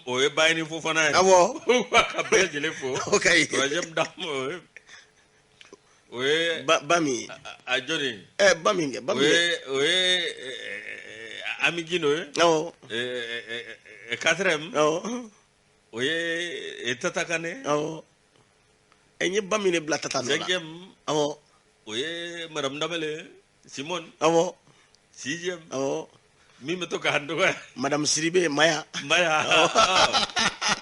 o ye bayini fo fana ye awɔ ka bɛɛ lajɛlen fo o ka ɲi troisième dame o ye ba min ye a jɔnni ba min kɛ o ye Ami Gino ye awɔ quatrième awɔ o ye Tata Kane awɔ n ye ba min de bila Tata nɔ la cinquième awɔ o ye Madame Damele Simone awɔ sixième awɔ min bɛ to k'an dɔgɔya Madame Siribe Maya Maya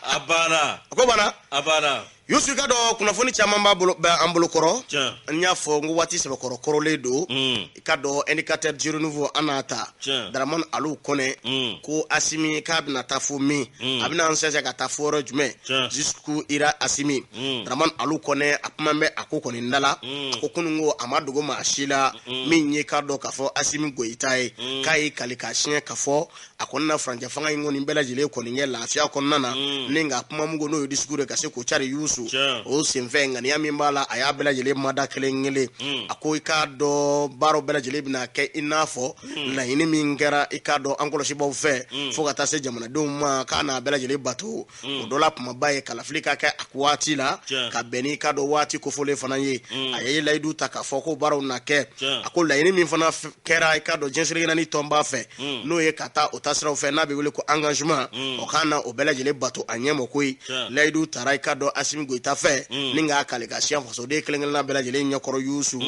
a banna a ko banna a banna Yusu ka dɔn kunnafoni caman bɛ an bolo kɔrɔ tiɲɛ n y'a fɔ n ko waati sɛbɛkɔrɔ kɔrɔlen don i ka dɔn indicateur du nouveau an n'a ta tiɲɛ Daramani Alu Kɔnɛ ko Asimi k'a bɛna taa fo min a bɛna an sɛnsɛn ka taa fo yɔrɔ jumɛn jusqu'où ira Asimi Daramani Alu Kɔnɛ a kuma bɛ a ko kɔni da la a ko kunun ko a ma dogo maa si la min ye k'a dɔn k'a fɔ Asimi Goyita ye k'a y'i kali ka siɲɛ k'a fɔ a kɔni na furancɛ fanga in kɔni bɛɛ lajɛlen kɔni kɛ lafiya kɔnɔna na ni nka kuma mugu n'o ye discours ye ka se k'o cari Yusu o senfɛ ŋaniya min b'a la a y'a bɛɛ lajɛlen mada kelen kelen a ko i k'a dɔn baaraw bɛɛ lajɛlen bɛna kɛ i n'a fɔ laɲini min kɛra i k'a dɔn an kɔlɔsibaw fɛ fo ka taa se jamanadenw ma k'a n'a bɛɛ lajɛlen bato o dɔ la kumaba ye kalafili ka kɛ a waati la ka bɛn n'i k'a dɔn waati kofɔlen fana ye a ye layidu ta k'a fɔ ko baaraw na kɛ a ko laɲini min fana kɛra i k'a dɔn diɲɛsirigɛ naani tɔnba fɛ n'o ye ka taa o taasiraw fɛ n'a bɛ wele ko engagement o k'a na o bɛɛ lajɛlen bato a ɲɛmɔ koyi layidu taara i k'a dɔn Asimi Goyita fɛ ni k'a kale ka siɲɛ fasoden kelen-kelenna bɛɛ lajɛlen ɲɛkɔrɔ Yusu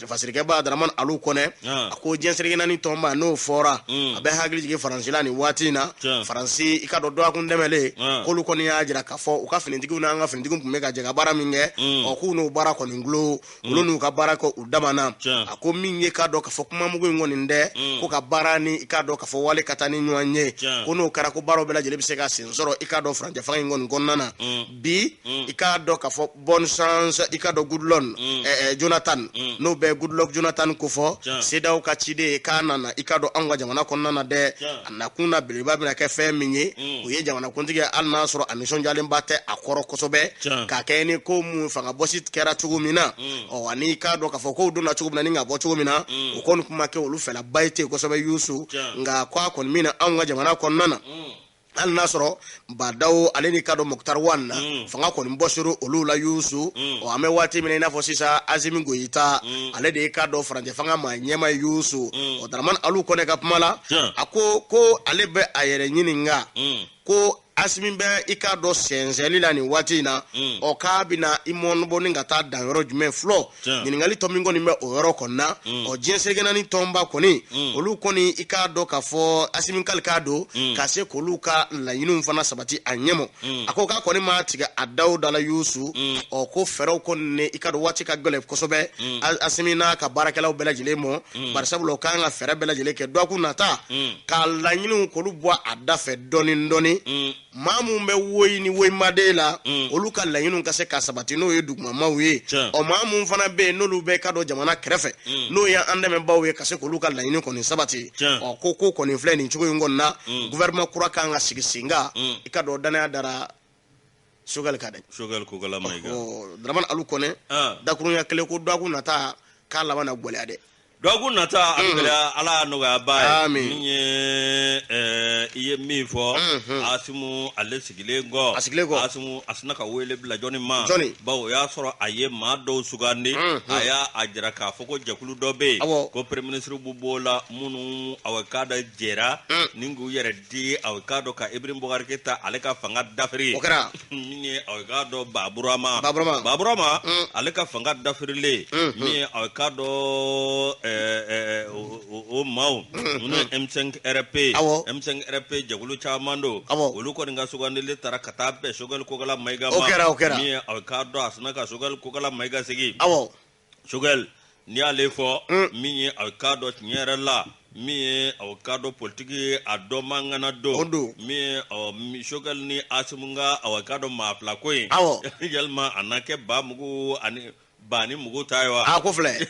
fasirikɛba Daramani Alu Kɔnɛ a ko diɲɛsirigɛ naani tɔnba n'o fɔra a bɛ hakili jigin Faransi la nin waati in na Faransi i ka dɔn dɔgɔkun dɛmɛlen k'olu kɔni y'a jira k'a fɔ u ka finitigiw n'an ka finitigiw tun bɛ ka jɛ ka baara min kɛ k'u n'u baara kɔni gulo olu n'u ka baara kɛ u dama na a ko min ye k'a dɔn k'a fɔ kuma mugu in kɔni tɛ ko ka baara ni i k'a dɔn k'a fɔ wale ka taa ni ɲɔgɔn ye ko n'o kɛra ko baaraw bɛɛ lajɛlen bɛ se ka sen sɔrɔ i k'a dɔn furancɛ fanga in kɔni kɔnɔna na bi i k'a dɔn k'a fɔ bonne chance i ka dɔn Goodluck Jonathan n'o bɛ Goodluck Jonathan ko fɔ CEDEAO ka ciden k'a nana i ka dɔn anw ka jamana kɔnɔna na dɛ a nakun na belebeleba bɛna kɛ fɛn min ye o ye jamanakuntigi hali n'a sɔrɔ a nisɔndiyalenba tɛ a kɔrɔ kosɛbɛ k'a kɛ ni ko mun fanga bɔsi kɛra cogo min na ani k'a dɔn k'a fɔ kow donna cogo min na ni ka bɔ cogo min na o kɔni kuma kɛ olu fɛla ba ye ten kosɛbɛ Yusu nka ko a kɔni min na anw ka jamana kɔnɔna na hali n'a sɔrɔ Badawo ale ni ka dɔn Mukutari Wan na fanga kɔni bɔsira olu la Yusu an bɛ waati min na i n'a fɔ sisan Asimi Goyita ale de ye ka dɔn furancɛ fanga ma ɲɛma Yusu Daramani Alu Kɔnɛ ka kuma la a ko ale bɛ a yɛrɛ ɲininka ko Asimi bɛ i k'a dɔn sɛnsɛnli la nin waati in na k'a bɛna i mɔnbɔ ni ka taa dan yɔrɔ jumɛn fɔlɔ ɲininkali tɔ min kɔni bɛ o yɔrɔ kɔni na diɲɛsirigɛ naani tɔnba kɔni olu kɔni i k'a dɔn k'a fɔ Asimi kali k'a don ka se k'olu ka laɲiniw fana sabati a ɲɛmɔ a ko k'a kɔni ma tigɛ a daw da la Yusu ko fɛɛrɛw kɔni i ka dɔn waati ka gɛlɛn kosɛbɛ Asimi n'a ka baarakɛlaw bɛɛ lajɛlen mɔ bari sabula o kan ka fɛɛrɛ bɛɛ lajɛlen kɛ dɔgɔkun nata ka laɲiniw k'olu bɔ a da fɛ dɔɔni dɔɔni maa mun bɛ woyi ni woyimaden la olu ka laɲiniw ka se ka sabati n'o ye dugumamaw ye maa mun fana bɛ yen n'olu bɛ ka dɔn jamana kɛrɛfɛ n'o ye an dɛmɛbaw ye ka se k'olu ka laɲini kɔni sabati ko kɔni filɛ nin cogo in kɔni na gouvernement kura kan ka sigi sen kan i ka dɔn danaya dara Choguel kan dɛ Choguel Kokala Mayiga Daramani Alu Kɔnɛ dakurunya kelen ko dɔgɔkun nata k'a laban na gɛlɛya dɛ dɔgɔkun nata a gɛlɛya Ala y'a nɔgɔya ba ye min ye i ye min fɔ Asimu ale sigilen kɔ Asimu a sina ka wele bila jɔnni ma bawo o y'a sɔrɔ a ye maa dɔw sugandi a y'a jira k'a fɔ ko jɛkulu dɔ bɛ yen ko premier ministre b'u b'o la minnu a k'a dɔn jɛra ni k'u yɛrɛ di a k'a dɔn ka Ibrahim Boubacar Keita ale ka fanga dafiri min ye a k'a dɔn Baburama ale ka fanga dafirilen min ye a k'a dɔn o maaw minnu ye M5 RP jɛkulu caman don olu kɔni ka sugandili taara ka taa bɛn Choguel Kokala Mayiga ma min ye a k'a dɔn a sina ka Choguel Kokala Mayiga sigi Choguel n'i y'ale fɔ min ye a k'a dɔn tiɲɛ yɛrɛ la min ye a k'a dɔn politiki ye a dɔn man kana don min ye Choguel ni Asimu ka a k'a dɔn maa fila ko in yalima a na kɛ ba mugu ani ba ni mugu ta ye wa ko filɛ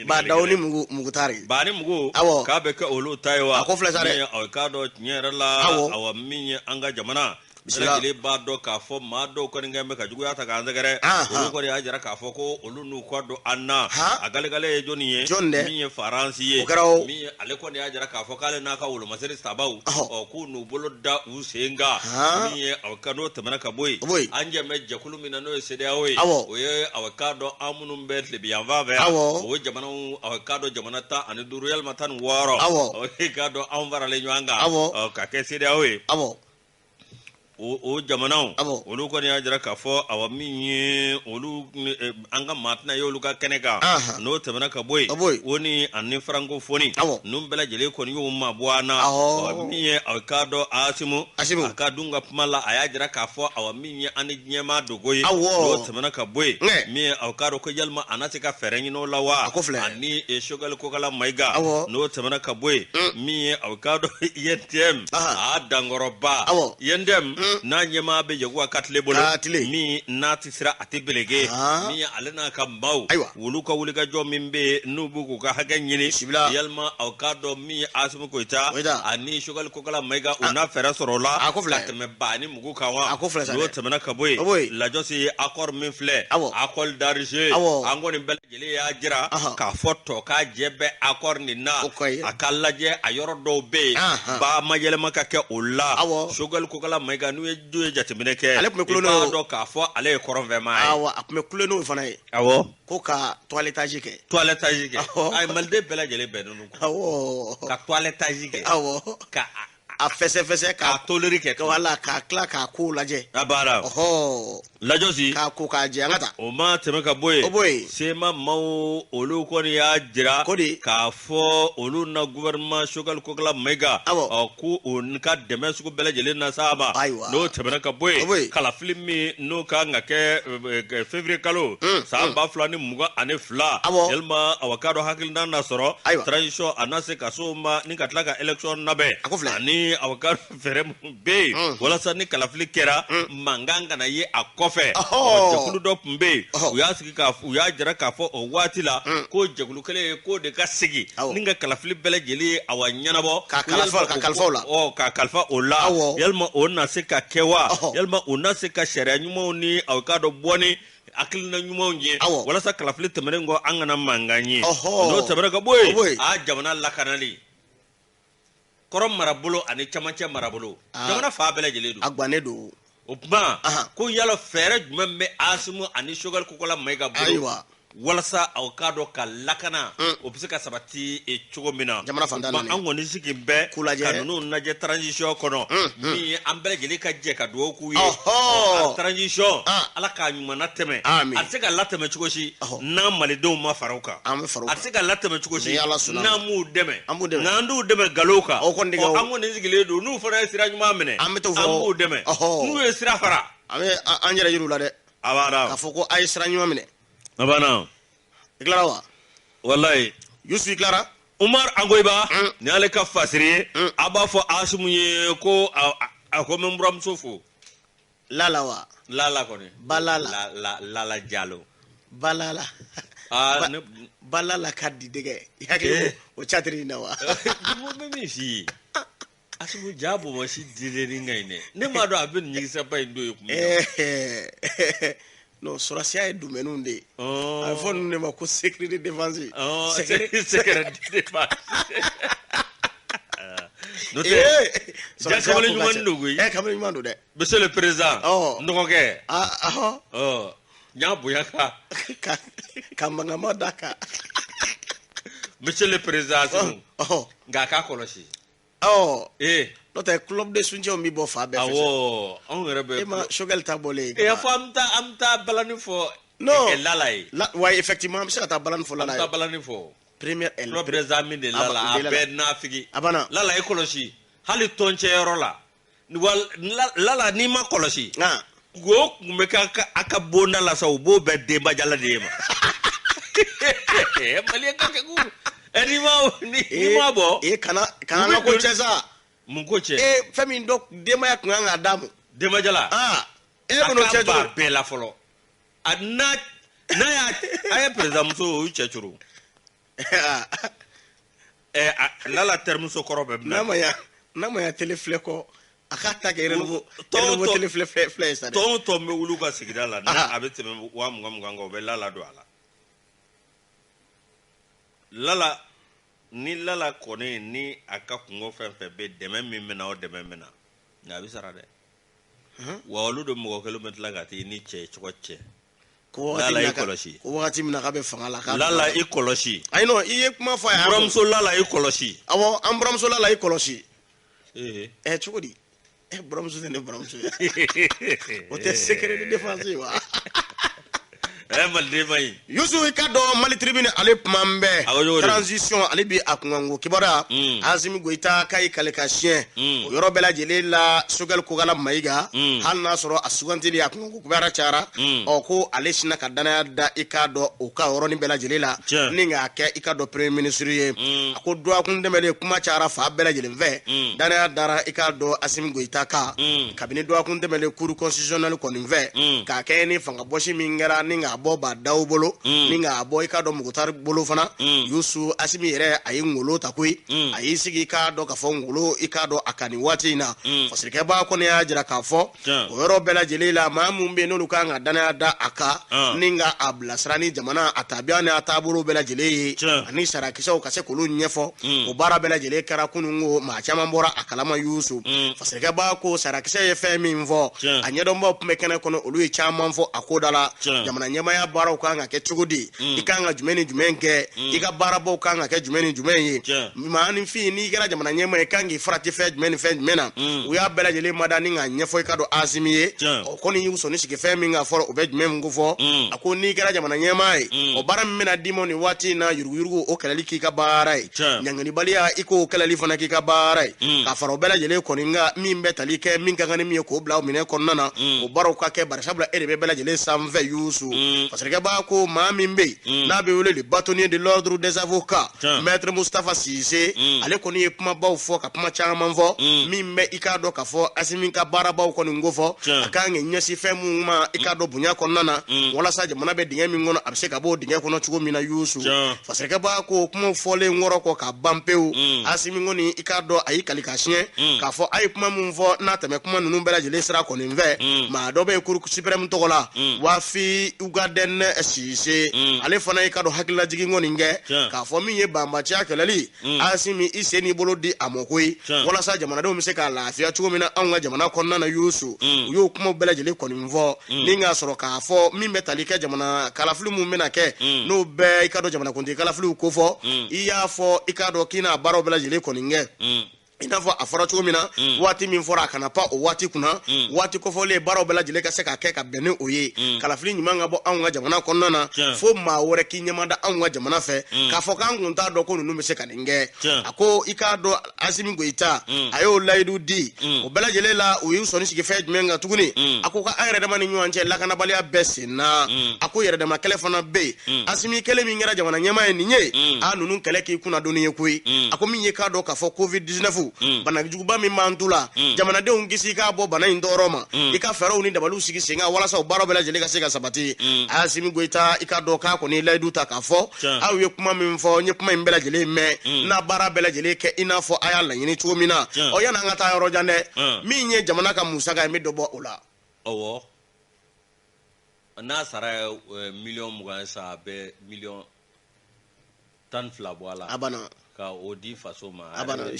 Badawo ni Mukutari ba ni mugu k'a bɛ kɛ olu ta ye wa ko filɛ sa dɛ k'a dɔn tiɲɛ yɛrɛ la min ye an ka jamana Jeli b'a dɔn k'a fɔ maa dɔw kɔni kɛ bɛ ka juguya ta k'an sɛgɛrɛ olu kɔni y'a jira k'a fɔ ko olu n'u kɔ don an na a galegale ye jɔnni ye min ye Faransi ye min ye ale kɔni y'a jira k'a fɔ k'ale n'a ka wolomasiri sabaw k'u n'u bolo da u sen kan min ye awka n'o tɛmɛna ka bɔ yen an jɛmɛ jɛkulu min na n'o ye CEDEAO ye o ye awka dɔn an minnu bɛ tilebiyanfan fɛ o jamanaw awka dɔn jamana 15 yalima 16 o ye k'a dɔn anw faralen ɲɔgɔn kan ka kɛ CEDEAO ye o jamanaw olu kɔni y'a jira k'a fɔ awa min ye olu an ka maa tɛna ye olu ka kɛnɛ kan n'o tɛmɛna ka bɔ yen o ni ani francophonie ninnu bɛɛ lajɛlen kɔni y'o mabɔ an na min ye aw k'a dɔn Asimu a ka dun ka kuma la a y'a jira k'a fɔ awa min ye ani ɲɛmaa dogo ye n'o tɛmɛna ka bɔ yen min ye aw k'a dɔn ko yalima a na se ka fɛɛrɛ ɲini o la wa ani Choguel Kokala Mayiga n'o tɛmɛna ka bɔ yen min ye aw k'a dɔn YNTM a dankɔrɔba YNTM n'a ɲɛmaa bɛ Yakuba Katile bolo min n'a tɛ sira a tɛ belege min ye ale n'a ka maaw olu ka wulikajɔ min bɛ yen n'u b'u k'u ka hakɛ ɲini yalima aw k'a dɔn min ye Asimu Koyita ani Choguel Kokala Mayiga u n'a fɛɛrɛ sɔrɔ o la ka tɛmɛ ba ni mugu kan wa n'o tɛmɛna ka bɔ yen Lajos ye accord min filɛ accord d'Alger an kɔni bɛɛ lajɛlen y'a jira k'a fɔ tɔ k'a jɛ bɛ accord nin na a ka lajɛ a yɔrɔ dɔw bɛ yen ba ma yɛlɛma ka kɛ o la Choguel Kokala Mayiga n'u ye jo ye jateminɛ kɛ ale tun bɛ kulo n'o dɔn k'a fɔ ale ye kɔrɔnfɛnmaa ye a tun bɛ kulo n'o fana ye ko ka toilettage kɛ a ye maliden bɛɛ lajɛlen bɛnnen don ka toilettage kɛ ka a fɛsɛfɛsɛ k'a toleri kɛ wala k'a tila k'a ko lajɛ a baara Lajosi k'a ko k'a jɛ an ka taa o ma tɛmɛ ka bɔ yen sema maaw olu kɔni y'a jira k'a fɔ olu na gouvernement Choguel Kokala Mayiga ko o ka dɛmɛ sugu bɛɛ lajɛlen na s'a ma n'o tɛmɛna ka bɔ yen kalafili min n'o kan ka kɛ février kalo san 2022 yalima awa k'a dɔn hakilina na sɔrɔ transition a na se ka s'o ma ni ka tila ka élection labɛn ani awa k'a dɔn fɛɛrɛ minnu bɛ yen walasa ni kalafili kɛra mankan kana ye a kɔfɛ jɛkulu dɔ tun bɛ yen u y'a sigi u y'a jira k'a fɔ o waati la ko jɛkulu kelen ye k'o de ka sigi ni ka kalafili bɛɛ lajɛlen ye awa ɲɛnabɔ ka kalifa o la yalima o na se ka kɛ wa yalima o na se ka sariya ɲumanw ni aw k'a dɔn bɔ ni hakilina ɲumanw ye walasa kalafili tɛmɛnen kɔ an kana mankan ye n'o tɛmɛna ka bɔ yen a jamana lakanali kɔrɔ marabolo ani camancɛ marabolo jamana fa bɛɛ lajɛlen don a gannen don o tuma ko yala fɛɛrɛ jumɛn bɛ Asimu ani Choguel Kokala Mayiga bolo walasa aw k'a dɔn ka lakana o bɛ se ka sabati cogo min na jamana fantan an kɔni sigi bɛɛ ka ninnu lajɛ transition kɔnɔ min ye an bɛɛ lajɛlen ka jɛ ka dugawu k'u ye transition ala k'a ɲuman tɛmɛ a tɛ se ka latɛmɛ cogo si n'an malidenw ma fara o kan a tɛ se ka latɛmɛ cogo si n'an m'u dɛmɛ n'an t'u dɛmɛ nkalon kan an kɔni sigilen don n'u fana ye sira ɲuman minɛ an b'u dɛmɛ n'u ye sira fara an bɛ an yɛrɛ yir'u la dɛ a b'a dɔn k'a fɔ ko a ye sira ɲuman minɛ Abana. Iklara wa? Wallahi. Yusu iklara? Umar Angoiba. Ni ale ka fasiri. Aba fo Asimu ye ko a ko membram sofo. Lala wa? Lala koni. Balala. Lala Jalo. Balala. Balala kadi dege. Yake o chatri na wa. Mo me si. Asimu jabo mo si dileni ngaine. Ne ma do abin nyisa pa ndo yoku. No, Sorasia est domaine de. Il faut nous ne pas sécurité défensive. Sécurité défensive. Monsieur le Président, nous avons Monsieur le Président, Gaka Kolosi. Notre club de soutien mi bo fa be on rebe ma Choguel tabolé et fa amta balani fo lalay ouais effectivement monsieur ta balani fo lalay ta balani fo première elle club des amis de lala abed nafigi abana lala ekolosi hali tonche yorola lala ni ma kolosi go kumeka aka bonda la saw bo be de bajala de ma mali ka ke gu ni ma bo e kana ko cheza Mungoche femi ndok demaya kunga adamu demajala bono chejo bela folo adna na ya ay president so uchechuru lala terme so korobe nama ya telefleko akata ke relo tele fle sa to me wulu ka sigida la na abete me wa muganga be lala do ala lala ni lala kone ni aka kungo fenfe be deme mimena o deme mena na bisara de wa olu do mo kilometer la gati ni che chokoche lala ikoloshi ko wati mina ka be fangala ka lala ikoloshi I know iye kuma fa ya bramso lala ikoloshi awo am bramso lala ikoloshi chukudi bramso ne bramso o te secret de défense wa Yusu ikado Mali tribune ale pambe transition ale bi akungango kibara Azimi Goita kai kaleka chien o yoro bela jele la sugal ko gala maiga hal na soro asuganti li akungango kubara chara o ko ale sina kadana da ikado o ka oro ni bela jele la ninga ke ikado premier ministre ye ko do akun demele kuma chara fa bela jele ve dana dara ikado Azimi Goita ka cabinet do akun demele cour constitutionnel ko ni ve ka ke ni fanga boshi mingera ninga boba dawbolo ninga boy ka do mugutar bolo fana Yusu Asimi yere ayi ngolo takui ayi sigi ka do ka fo ngolo ikado akani wati na fasirike ba ko ne ajira ka fo oro bela jelila mamu mbe no ka nga dana da aka ninga ablasrani jamana atabiane ataburo bela jele ani sarakisa o kase kulu nyefo o bara bela jele kara kunungo ma chama mbora akalama Yusu fasirike ba ko sarakisa ye femi mvo anyedo mbo pumekene kono olu e chama mvo akodala jamana nyema ya bara ukanga ke chugudi ikanga jumeni jumenke ika bara bo ukanga ke jumeni jumenye maani fi ni gara jamana nyema ikangi frati fe jumeni fe jumena uya bela jele madani nga nyefo ikado Azimiye okoni yuso ni shike fe minga foro obe jumen ngufo akoni gara jamana nyema o bara mena dimoni wati na yuruyuru o kalali kika barai nyangani balia iko kalali fana kika barai ka faro bela jele koninga mimbe talike minga ngani miye ko bla o mine konnana o baro ka ke barshabla ere bela jele samve Yusu parce que ba ko mamimbe na be wole le bâtonnier de l'ordre des avocats maître Mustafa Cissé ale koni e kuma baw fo ka kuma chama mvo mimbe ikado ka fo Asimi ka bara baw koni ngofo akange nyesi femu ma ikado bunya konnana wala saje mana be dinga mi ngono abse ka bo dinga kono chugo mina Yusu parce que ba ko kuma fo le ngoro ko ka bampeu Asimi ngoni ikado ayi kalika chien ka fo ayi kuma mvo na teme kuma nunu bela jele sra koni mve ma do be kuru supreme togola wa fi ugaden Cissé ale fana ikado hakila jigi ngoni nge ka fo mi ye bamba cha kelali Asimi iseni bolo di amokoi wala sa jamana do mi se ka lafiya chugo mina anga jamana konna na Yusu yo kuma bela jele koni mvo ninga soro ka fo mi metalike jamana kalaflu mu mena ke no be ikado jamana konti kalaflu ko fo iya fo ikado kina baro bela jele koni nge ina fo afara chugo mina wati min fora kana pa o wati kuna wati ko fo le baro bela jele ka se ka ke ka bene oye kalafli nyima ngabo anga jamana konnana fo ma wore kinyamanda anga jamana fe ka fo kan gunta do ko nunu me se ka ninge ako ikado Asimi Goita ayo laidu di o bela jele la o yuso ni sigi fe menga tuguni ako ka ayre de mani nyuanche la kana balia besina ako yere de ma telefona be Asimi kele mi ngara jamana nyama e ninye anunu kele ki kuna doni yekui ako mi ye ka do ka fo covid-19 bana juguba mi mantula jamana de ungisi ka bo bana indoroma ika fero ni dabalu sigi singa wala sa baro bela jele ka sega sabati Asimi Goita ika do ka ko ni laidu ta ka fo awe kuma mi mfo nye kuma mbela jele me na bara bela jele ke ina fo aya la yini chumina o yana ngata yoro jande mi nye jamana ka Musa ga mi dobo ola owo na sara million mugan sa be million tan flabwala abana ka odi faso ma abana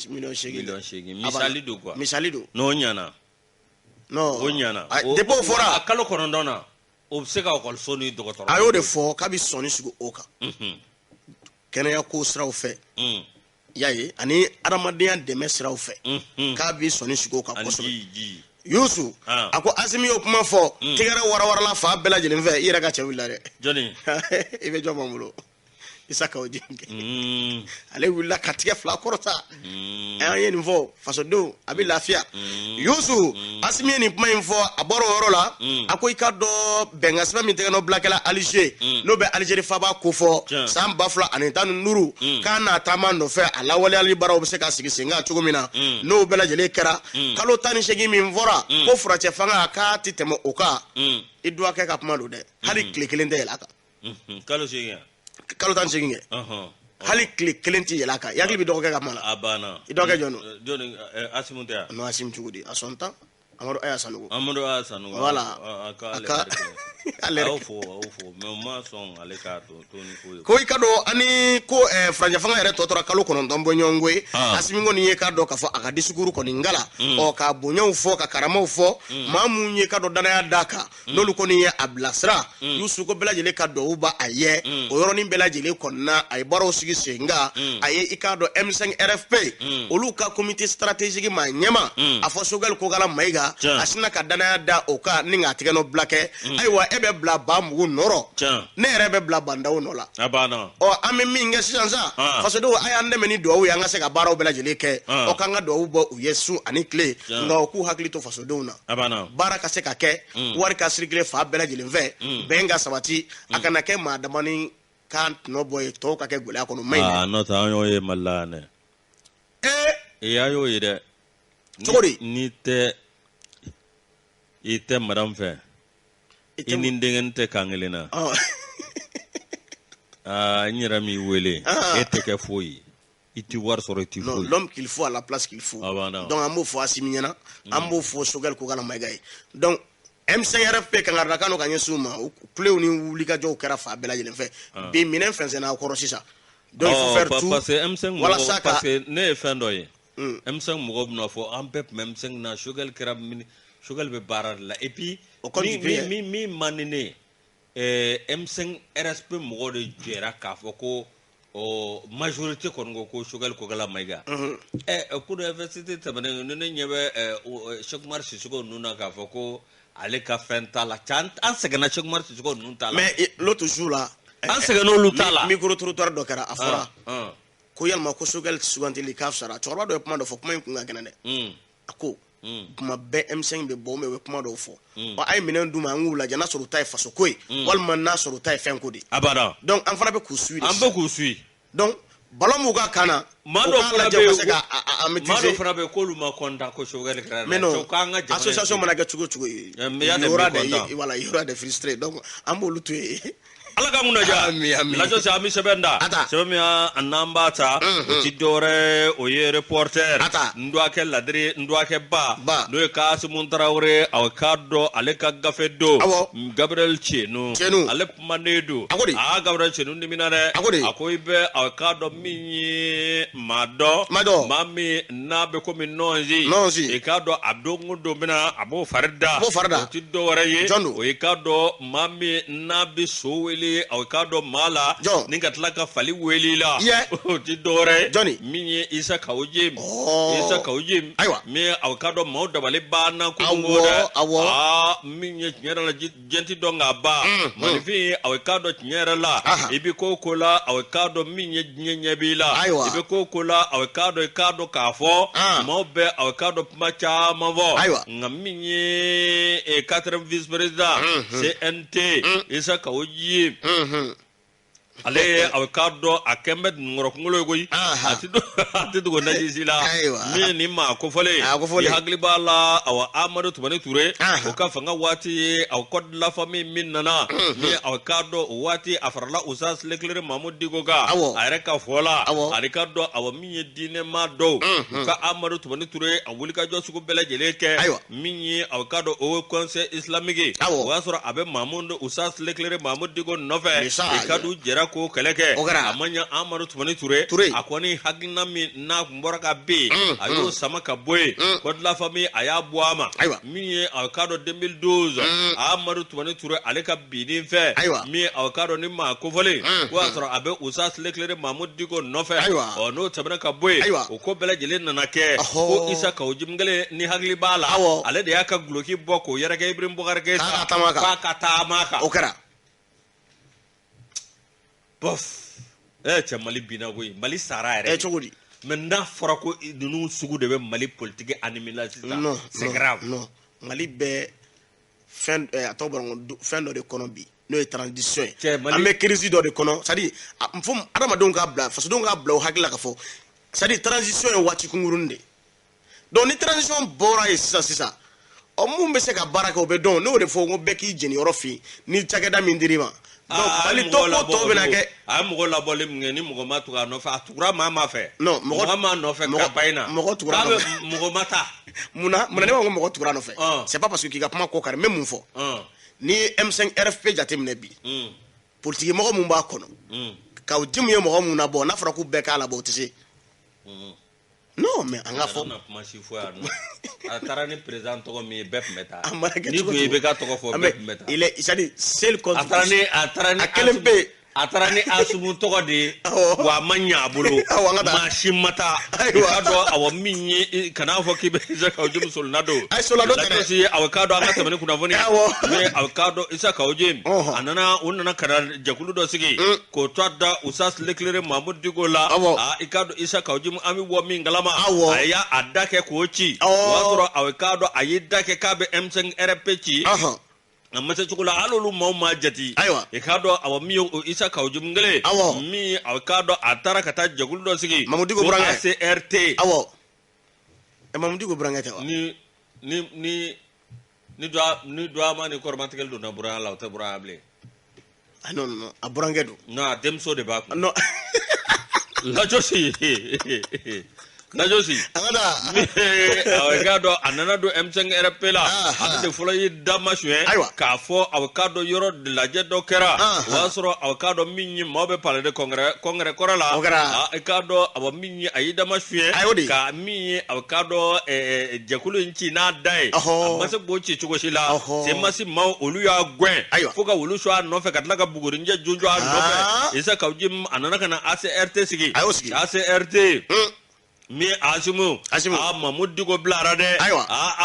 million shegi misali do quoi misali do no nyana no o nyana debo fora akalo korondona o se ka ko soni docteur ayo de fo ka bi soni sugo oka kene ya ko sraw fe yaye ani aramadian de mesraw fe ka bi soni sugo oka ko so Yusu ako Asimi o kuma fo tigara wara la fa bela jelen fe ira ka chewila de joni ibe joma mulo isaka ojinge ale willa katige fla korota ayen nfo faso do abi lafia Yusu Asimi ni puma info aboro orola ako ikado benga sima mi tegeno blakela Alger no be Alger fa ba ko fo sam bafla anetanu nuru kana tama no fe alawale ali baraw be se ka sigi singa chugumina no bela jele kera kalo tani shegi mi mvora ko furache fanga ka titemo oka idwa ke ka puma do de hali klikilende laka kalo shegi kalo tan shegi hali kile kelen ti yɛlɛ a kan i hakili bɛ dɔgɔkɛ ka kuma la a banna i dɔgɔkɛ jɔn don jɔni Asimu tɛ yan non Asimu cogo di a sɔn tan Amadu Aya Sanogo voilà ale fo mais ma sɔn ale ka to ni ko i ka dɔn ani ko Faraɲɛ fanga yɛrɛ tɔ tora kalo 9 bɔ ɲɔgɔn koyi Asimu kɔni ye ka dɔn ka fɔ a ka discours kɔni ngala ka bonyaw fɔ ka karamaw fɔ maa mun ye ka dɔn danaya d'a kan n'olu kɔni ye a bilasira Yusu ko bɛɛ lajɛlen ka dɔw ba a ye o yɔrɔnin bɛɛ lajɛlen kɔnɔna a ye baaraw sigi sen kan a ye i ka dɔn M5 RFP olu ka comité stratégique maa ɲɛma a fɔ Sogɛli Kokala Mayiga a sina ka danaya da o kan ni k'a tɛgɛ nɔ bila kɛ ayiwa e bɛ bila ba mugu nɔrɔ ne yɛrɛ bɛ bila bandaw nɔ la a banna an bɛ min kɛ sisan sa fasodenw a y'an dɛmɛ ni duwawu ye an ka se ka baaraw bɛɛ lajɛlen kɛ k'an ka duwawu bɔ u ye su ani tile nka u k'u hakili to fasodenw na baara ka se ka kɛ wari ka circuler fa bɛɛ lajɛlen fɛ bɛn ka sabati a kana kɛ maa damani kan tɔnɔ bɔ ye tɔw ka kɛ gɛlɛya kɔnɔ maɲi dɛ n'o tɛ an y'o ye Mali la yan dɛ an y'o ye dɛ cogo di n'i tɛ i tɛ madame fɛ i ni n denkɛnin tɛ kan kelen na n yɛrɛ m'i wele e tɛ kɛ foyi i ti wari sɔrɔ i ti foyi l'homme qu'il faut à la place qu'il faut donc an b'o fɔ Asimi ɲɛna an b'o fɔ Sogɛli Kokala Mayiga ye donc M5 RFP kangarida kan ka ɲɛsin ma kulew ni wulikajɔw kɛra fa bɛɛ lajɛlen fɛ bi minɛn fɛnsɛnna aw kɔrɔ sisan donc il faut faire tout parce que M5 mɔgɔ parce que ne ye fɛn dɔ ye M5 mɔgɔw bɛna fɔ an bɛɛ tun bɛ M5 na Sogɛli kɛra Sogɛli bɛ baara de la et puis min man di ne ye M5 RSP mɔgɔw de jɛra k'a fɔ ko majorité kɔni ko Sogɛli Kokala Mayiga cours d'université tɛmɛnen ne ɲɛ bɛ Cheikh Umar Sissoco ninnu na k'a fɔ ko ale ka fɛn t'a la an sɛgɛnna Cheikh Umar Sissoco ninnu t'a la mais l'autre jour là an sɛgɛnn'olu t'a la micro trottoir dɔ kɛra a fɔra ko yalima ko Sogɛli sugantili k'a fisara cɛkɔrɔba dɔ ye kuma dɔ fɔ kuma in kun ka gɛlɛn dɛ a ko kuma bɛɛ M5 bɛ bɔ mais u bɛ kuma dɔw fɔ a ye minɛn d'u ma an k'u lajɛ n'a sɔrɔ u ta ye faso ko ye walima n'a sɔrɔ u ta ye fɛn ko de abada donc an fana bɛ k'u suit an bɛ k'u suit donc ballon b'u ka kan na maa dɔ fana bɛ yen k'olu ma content ko Sogɛli kɛra mais non association mana kɛ cogo o cogo il y aura des frustrés donc an b'olu to yen ala ka mun naja lajo sa mi sɛbɛn da sɛbɛn min n'an b'a ta o ti dɔwɛrɛ o ye reporter Nduakɛ ladiri Nduakɛ ba n'o ye Kasimu Tarawele a k'a dɔn ale ka gafe don Gabriel Cenu ale kumanen don Gabriel Cenu dimina dɛ a ko i bɛ a k'a dɔn min ye maa dɔn maa min n'a bɛ komi nɔnzi i k'a dɔn a don o don bɛna a b'o fari da o ti dɔwɛrɛ ye o ye k'a dɔn maa min n'a bɛ so wele aw k'a dɔn maa la ni ka tila ka fali wele la o ti dɔwɛrɛ min ye Isa Kawoje min aw k'a dɔn maaw dabali banna kununko dɛ min ye tiɲɛ yɛrɛ la jɛnti dɔn k'a ban malifin aw k'a dɔn tiɲɛ yɛrɛ la i bɛ ko la aw k'a dɔn min ye diɲɛ ɲɛ b'i la i bɛ ko la aw k'a dɔn k'a fɔ maaw bɛɛ aw k'a dɔn kuma caman fɔ nka min ye 4e vice président CNT Isa Kawoje ale aw k'a dɔn a kɛn bɛ nkɔrɔ kunkolo ye koyi a tɛ dogo najisi la min ni maa kofɔlen i hakili b'a la aw Amadu Tumani Ture o ka fanga waati ye aw Code de la famille min nana min aw k'a dɔn o waati a farala Usas Leclerc Mamudu Diko kan a yɛrɛ ka fɔ la ale k'a dɔn aw min ye diinɛma dɔw u ka Amadu Tumani Ture a wulikajɔ sugu bɛɛ lajɛlen kɛ min ye aw k'a dɔn o conseil islamique o y'a sɔrɔ a bɛ Mamudu Usas Leclerc Mamudu Diko nɔfɛ i ka du jɛra ko kɛlɛ kɛ a ma ɲɛ Amadu Tumani Ture a kɔni hakilina min n'a kun bɔra ka ben a y'o sama ka bɔ yen Code de la famille a y'a bɔ a ma min ye aw k'a dɔn 2012 Amadu Tumani Ture ale ka binni fɛ min aw k'a dɔn ni maa kofɔlen ko y'a sɔrɔ a bɛ Usas Leclerc Mamudu Diko nɔfɛ n'o tɛmɛna ka bɔ yen o ko bɛɛ lajɛlen nana kɛ ko Isa Kawoje kelen ni hakili b'a la ale de y'a ka guloki bɔ k'o yɛrɛkɛ Ibrahim Boubacar Keïta k'a ka taama kan o kɛra bof cɛ Mali binna koyi Mali sara yɛrɛ cogo di mais n'a fɔra ko ninnu sugu de bɛ Mali politique animer la sisan c'est grave non Mali bɛ fɛn a tɔgɔ bɔra fɛn dɔ de kɔnɔ bi n'o ye transition ye an bɛ crise dɔ de kɔnɔ c'est à dire fo adamadenw k'a bila fasodenw k'a bila u hakili la ka fɔ c'est à dire transition ye waati kunkurunin de donc ni transition bɔra ye sisan mun bɛ se ka baara kɛ o bɛ dɔn n'o de fɔ ko bɛɛ k'i jeniyɔrɔ fin ni cakɛda min dir'i ma Mali to bena ke a mɔgɔ labɔli min kɛ ni mɔgɔ ma tugu a nɔfɛ a tugura maa ma fɛ non mɔgɔ ma nɔfɛ campagne na mɔgɔ tugura nɔfɛ mɔgɔ ma taa munna ne b'a fɔ mɔgɔ tugura nɔfɛ c'est pas parce que k'i ka kuma ko kari me mun fɔ ni M5 RFP jateminɛ bi politique mɔgɔ mun b'a kɔnɔ ka di mun ye mɔgɔ mun na bɔ n'a fɔra k'u bɛɛ k'a la bɔ o tɛ se non mais an ka fɔ kuma si fɔ yan nɔ a taara ni président tɔgɔ min ye bɛɛ tun bɛ taa ni kun ye bɛ ka tɔgɔ fɔ bɛɛ tun bɛ taa il est c'est-à-dire seul contre a taara ni a kelen pe a taara ni Asumu tɔgɔ de ye wa a ma ɲɛ a bolo maa si ma taa i k'a dɔn awɔ min ye kana fɔ k'i bɛ Isa Kawoje solona don Lagos awɔ k'a dɔn an ka tɛmɛ ni kunnafoni ye awɔ k'a dɔn Isa Kawoje a nana u nana ka na jɛkulu dɔ sigi k'o to da Usas Leclerc Mahamudu Diko la i k'a dɔn Isa Kawoje an bɛ bɔ min kalama a y'a da kɛ k'o ci o y'a sɔrɔ awɔ k'a dɔn a ye da kɛ k'a bɛ M5 RP ci a ma se cogo la hali olu maaw ma jate i k'a dɔn awɔ min ye o Isa Kawoje ngele min awɔ k'a dɔn a taara ka taa jɛkulu dɔ sigi Mahamudu Diko Burankɛ ACRT awɔ Mahamudu Diko Burankɛ tɛ wa ni Dɔgɔma ni kɔrɔmatigɛli donna Buraya la o tɛ Buraya bilen non a Burankɛ don non a denmuso de b'a kun non Lajosi awɔ k'a dɔn a nana don M5 RP la a de fɔlɔ ye dama suɲɛ k'a fɔ awɔ k'a dɔn yɔrɔ lajɛ dɔ kɛra o y'a sɔrɔ awɔ k'a dɔn min ye maaw bɛ palais de congrès kɔrɔ la i k'a dɔn awɔ min ye a ye dama suɲɛ ka min ye awɔ k'a dɔn jɛkulu in ci n'a da ye a ma se k'o ci cogo si la se ma se maaw olu y'a gɛn fo ka wulu sɔ a nɔfɛ ka tila ka bugurinjɛ jojo a nɔfɛ Isa Kawoje a nana ka na ACRT sigi ACRT min Asumu Mahamudu Diko bilara dɛ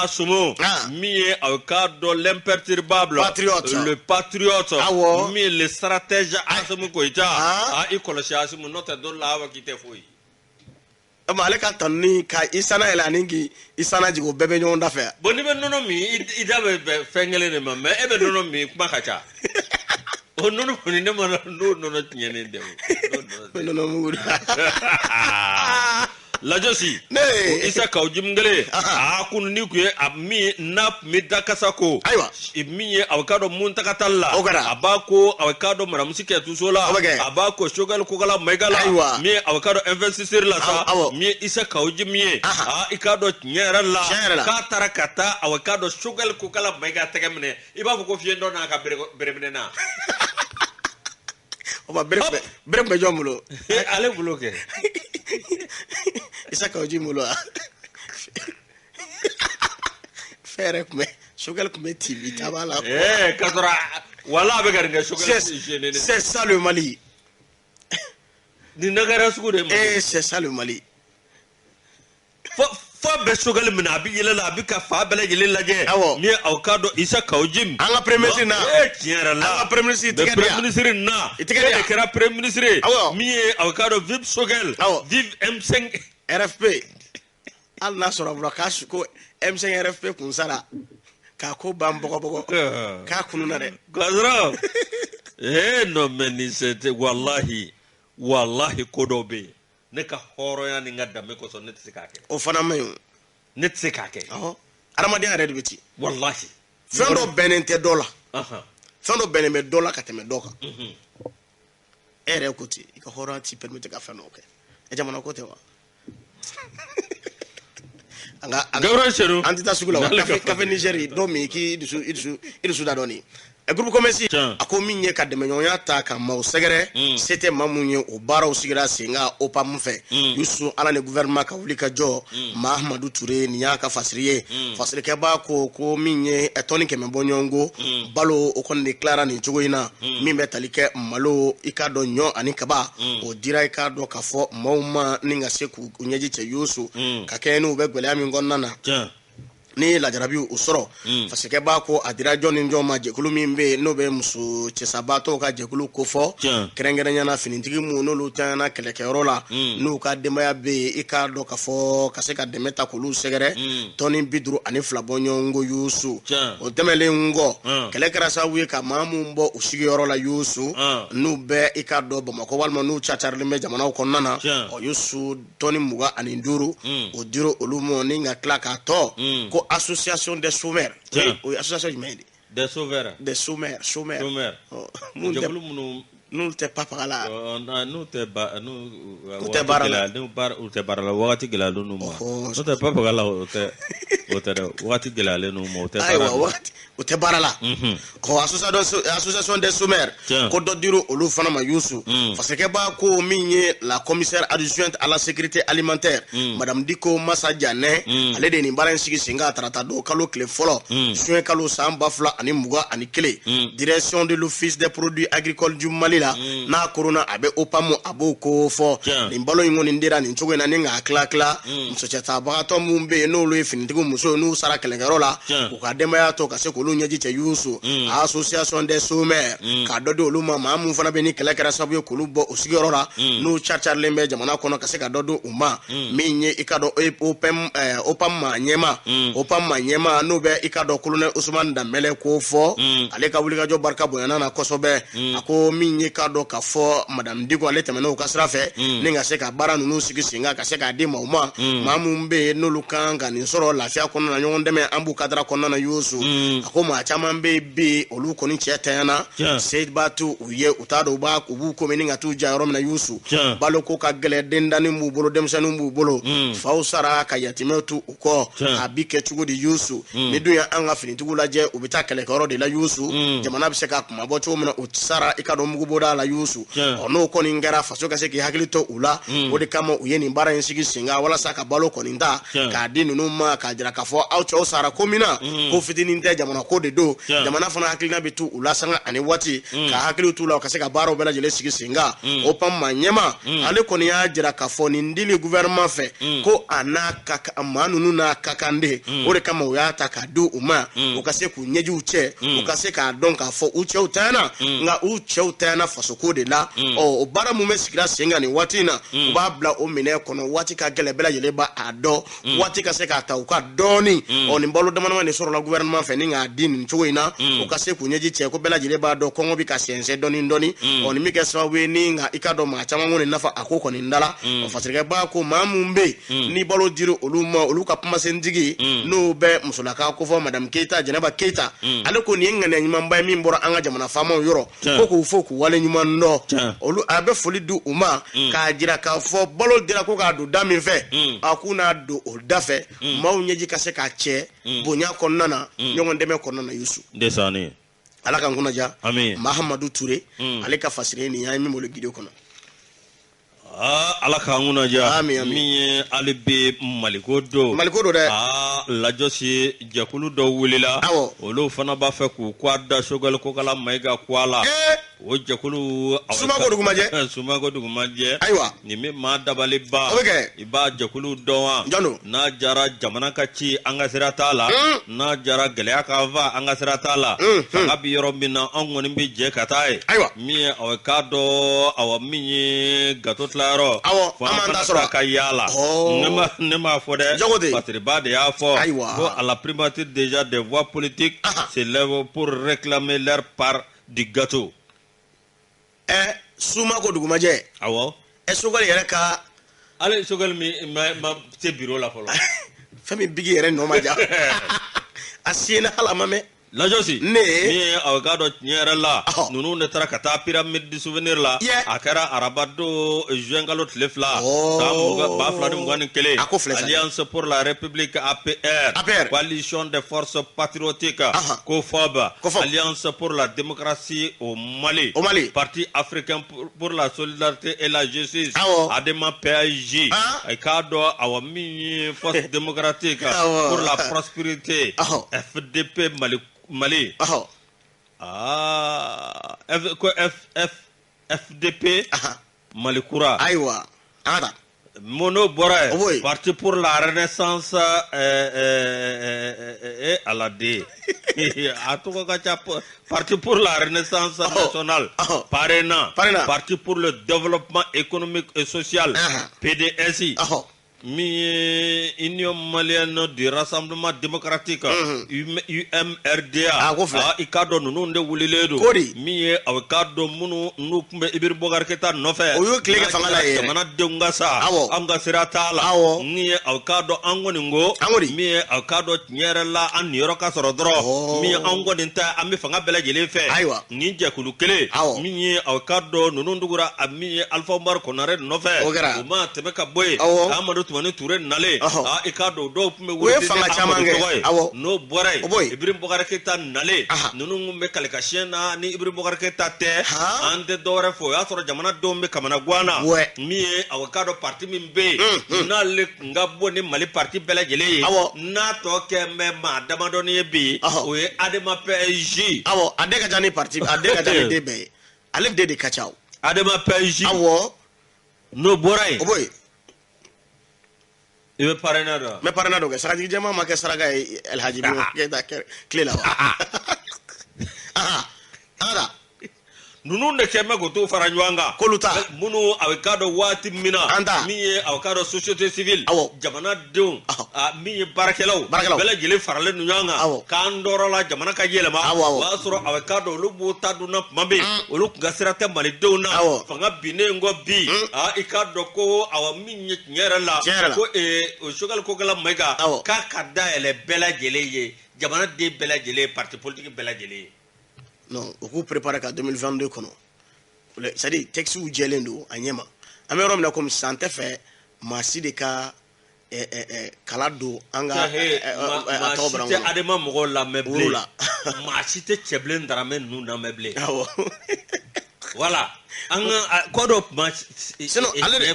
Asumu min ye aw k'a dɔn l'imperturbable le patriote min ye le stratège Asumu Koyita i kɔlɔsi Asumu n'o tɛ dɔ la awa k'i tɛ foyi ale ka tanu ni ka Isana yɛlɛ ani k'i Isana jigin o bɛɛ bɛ ɲɔgɔn da fɛ bon n'i bɛ nɔnɔ min i da bɛ fɛn kelen de ma mais e bɛ nɔnɔ min kuma ka ca o nɔnɔ kɔni ne ma n'o nɔnɔ tiɲɛnen tɛ o nɔnɔ mugu Lajosi Isa Kawoje ngele a kunu ni ku ye a min n'a tun bɛ dakasa ko min ye awɔ k'a dɔn mun tagatal la a b'a ko awɔ k'a dɔn maramusi kɛtuso la a b'a ko Choguel Kokala Mayiga la min ye awɔ k'a dɔn investisseur la sa min ye Isa Kawoje min ye i k'a dɔn tiɲɛ yɛrɛ la k'a taara ka taa awɔ k'a dɔn Choguel Kokala Mayiga tɛgɛ minɛ i b'a fɔ ko fiɲɛ dɔ n'a ka bereminɛ na o ma bere bɛ jɔn bolo ale bolo kɛ Isa Kawoje bolo fɛrɛ tun bɛ Choguel tun bɛ TV taba la ka sɔrɔ wala a bɛ ka nin kɛ Choguel c'est ça le Mali nin nagara sugu de ma c'est ça le Mali fo bɛ Choguel minɛ a bɛ yɛlɛ la a bɛ ka fa bɛɛ lajɛlen lajɛ ni aw k'a dɔn Isa Kawoje an ka premier ministre na tiɲɛ yɛrɛ la an ka premier ministre tigɛ premier ministre na e de kɛra premier ministre min ye aw k'a dɔn vive Choguel vive M5 RFP hali n'a sɔrɔ a bɔra k'a ko M5 RFP kun sara k'a ko ban bɔgɔbɔgɔ k'a kununa dɛ kasɔrɔ non mais nin c'était wallahi ko dɔ bɛ yen ne ka hɔrɔnya ni n ka danbe kosɔn ne tɛ se k'a kɛ o fana man ɲi ne tɛ se k'a kɛ adamadenya yɛrɛ de bɛ ci wallahi fɛn dɔ bɛnnen tɛ dɔ la fɛn dɔ bɛnnen bɛ dɔ la ka tɛmɛ dɔ kan e yɛrɛ ko ten i ka hɔrɔnya t'i permettre ka fɛn dɔw kɛ jamana ko tɛ wa an tɛ taa sugu la wa kafe Nigeri dɔ min k'i dusu da dɔɔnin groupe commerce a ko min ye ka dɛmɛɲɔgɔnya ta ka maaw sɛgɛrɛ se tɛ maa mun ye o baaraw sigira sen kan OPAM fɛ Yusu ala ni gouvernement ka wuli ka jɔ Mahamadu Ture nin y'a ka fasiri ye fasirikɛbaa ko min ye tɔni 100 bɔ ɲɔgɔn balo o kɔni de tilara nin cogo in na min bɛ tali kɛ malo i k'a dɔn ɲɔ ani kaba o dira i k'a dɔn k'a fɔ maaw ma ni ka se k'u ɲɛji cɛ Yusu ka kɛ n'u bɛ gɛlɛya min kɔnɔna na ni lajarabiw o sɔrɔ fasike b'a ko a dira jɔn ni jɔn ma jɛkulu min bɛ n'o bɛ muso cɛsabaatɔw ka jɛkulu kofɔ kɛrɛnkɛrɛnyana finitigi minnu n'olu tanyana kɛlɛkɛyɔrɔ la n'u ka denbaya bɛ yen i k'a dɔn ka fɔ ka se ka dɛmɛ ta k'olu sɛgɛrɛ tɔni 52 bɔ ɲɔgɔn ko Yusu o tɛmɛlen kɔ kɛlɛ kɛra sababu ye ka maa minnu bɔ u sigiyɔrɔ la Yusu n'u bɛ i k'a dɔn Bamakɔ walima n'u cacarilen bɛ jamanaw kɔnɔna na Yusu tɔni 25 o dira olu ma ni ka tila k'a tɔ ko association des chômeurs o association jumɛn de Des sauveurs. Des chômeurs. Nous t'es pas par là. Nous t'es pas association des chômeurs. Kododiro Olufana Mayusu. Parce que ko minye la commissaire adjointe à la sécurité alimentaire, Madame Diko Massa Diané, ale de ni baran sigi singa tratado kalo kle folo, soin kalo samba fla ani muga ani kele. Direction de l'office des produits agricoles du Mali la na corona abe opamu aboko fo. Ni mbalo ngoni ndira ni nchogo na ninga kla msochata bagato mumbe no lo efinitigo muso no sara kelengarola ukadema ya to kase ko lu nyaji che yusu association des chômeurs ka dodo oluma mamu fana be ni kelekera sabu ko lu bo osigorora no charchar lembe jamana kono kase ka dodo uma minye ikado opam manyema no be ikado colonel Ousmane Dambele ko fo ale ka wuli ka jo barka boyana na kosobe ako minye kado ka fo Madame Diko ale temeno ka srafe ninga se ka bara nunu sigi singa ka se ka di mauma mamu mbe no lukanga ni soro lafia kono na nyonde me ambu kadra kono na yusu ako ma chama mbe bi olu koni chetana Said Batu uye utado ba kubu ko meninga tu jarom na yusu baloko ka gele dendani mu bolo demsanu mu bolo fausara ka yatimetu uko abike chugo di yusu ni dunya anga fini tugulaje ubita kele koro de la yusu jamana biseka kuma bocho mena utsara ikado mu boda la yusu ono ko ni ngara faso ka seki hakilito ula odi kama uye ni bara nsigi singa wala saka baloko ni nda ka dinu numa ka jira ka fo aucho sara komina ko fitini nte jamana ko de do jamana fana hakilina bitu ula sanga ani wati ka hakilitu la ka seka baro bela jele sigi singa opam manyema ale ko ni ya jira ka fo ni ndili gouvernement fe ko anaka amanunu na kakande odi kama uyata ka du uma ukase ku nyeji uche ukase ka don ka fo uche utana nga uche utana faso ko de la o bara mu mesikira singa ni wati na ba bla o mine kono wati ka gele bela jele ba ado wati ka se ka ta uka doni oni mbolo damana ni soro la gouvernement fe ni nga din nchoina ukase ku nyeji che ko bela jele ba do kongo bi ka sense doni oni mi ke so we ni nga ikado ma chama ngone nafa akoko ni ndala o fasirika ba ko mamumbe ni bolo diro oluma oluka puma sendigi no be musulaka ko fo Madame Keita Janaba Keita ale ko ni ngane nyima mbay mi mboro anga jamana famo yoro ko foku wale nyima ndo olu abe foli du uma ka jira ka fo bolo dira ko ka do dami fe akuna do o dafe maw nyeji ka se ka che bonya konnana nyongo ndeme konnana yusu desani ala kan kuna ja amin Mahamadou Touré ale ka fasire ni ya mi mo le gidio kono ala kanguna ja mi alibe maliko do de lajosi jakulu do wulila olu fana ba fe ku kwada shogal ko kala maiga kwala o jakulu suma go dugumaje aywa ni mi ma dabali ba iba jakulu dowa na jara jamana ka ci anga sirata la na jara gele aka va anga sirata la fa bi rombina angoni bi je katai mi o kado awa mi gato claro amanda soro kayala nema fode patri ba de afo ko à la primature déjà des voix politiques s'élèvent pour réclamer leur part du gâteau suma ko dugumaje sogal yere ka ale sogal mi ma te bureau la folo fami bigi yere no ma ja asina hala mame la josi ni awgado nyere la nunu ne tara kata pyramide du souvenir la akara arabado jengalo tlefla samuga bafla dum gani kele alliance pour la république APR coalition des forces patriotiques COFOB alliance pour la démocratie au Mali parti africain pour la solidarité et la justice adema PAJ akado awami force démocratique pour la prospérité FDP Mali FDP Malikura aywa ada Mono Bora parti pour la renaissance à la D parti pour la renaissance nationale Parena parti pour le développement économique et social PDSI mi Union Malienne du Rassemblement Démocratique UMRDA ikado nunu de wuliledo mi awkado munu nukumbe ibir bogar keta nofe o yo klege fangala ye mana dengasa anga siratala ni awkado angoni ngo mi awkado nyere la an yoro ka soro dro mi angoni nta ami fanga bela jele fe ni je kulu kele mi awkado nunu ndugura ami Alpha Omar Konare nofe o ma tebeka boy amadu tumani ture nale ikado do pume we fanga chamange no boray ibrim bogar keta nale nunu me kalka shena ni ibrim bogar keta te ande dore fo ya soro jamana do me kamana gwana mi awkado parti min be nale ngabo ni mali parti bela jele na to ke me ma damado ni bi o e adema PJ adega jani parti adega jani debe alef de kachao adema PJ no boray boy ibe parenado me parenado ke saraji jama ma ke saraga El Haji bi ke da klela ada nunu de kema go to faranywanga koluta munu awekado wati mina miye awekado société civile jamana deun miye barakelaw bela jele farale nyanga kandoro la jamana ka yelema wasoro awekado lubu taduna mambe olu gasirate mali deuna fanga bine ngo bi ikado ko awa minye nyera la ko o shogal ko gala mega ka kada ele bela jele ye jamana de bela jele parti politique bela jele non vous préparez qu'à 2022 kono c'est-à-dire texte ou jelendo anyema amero mna comme santé fait masi de ka kalado anga atobra ngo adema mo la meble masi te cheblen drame nous na meble voilà anga kodo sinon allez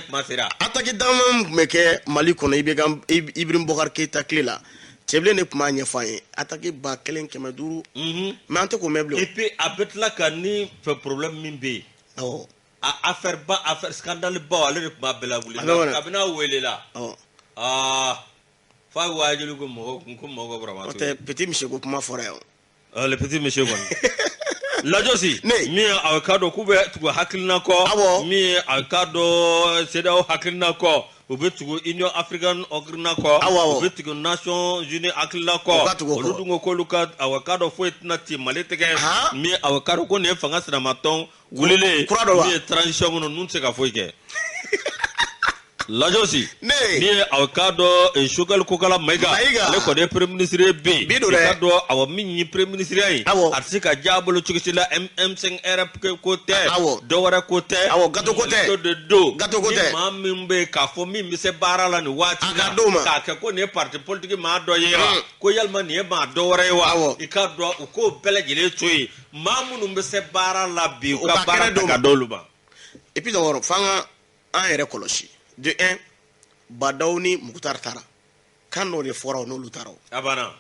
attaquer dans meke mali kono ibrim bokar keita clela Cheble ne kuma nyefa ye ataki ba kelen kema duru mais ante ko meuble et puis abet la kani fait problème mimbe affaire scandale ba ale kuma bela wuli kabina wele la fa wajulu ko mo vraiment petit monsieur ko kuma fora yo le petit monsieur ko la josi mi avocado kube tu hakilna ko mi avocado sedao hakilna ko ubetugo Union African ogrina ko ubetugo Nations Unies akila ko oludungo ko luka avocado foetna ti maletege mi avocado ko ne fanga sina maton wulile mi transition no nunse ka foike la josi ni avocado e sugar ko kala mega le ko de premier ministre b avocado awa minni premier ministre ay artika jabolo cikisila M5 RP ko te do wara ko te gato ko te gato ko te ma mimbe ka fo mi se barala ni wati ka ke ko ne parti politique ma do yera ko yalma ni ma do wara wa ikado ko belejele toyi mamunu mbe se barala bi ka baraka ka doluba et puis d'abord fanga en rekoloshi de 1 Badaouni Mukhtar Tara kano de fora no lutaro abana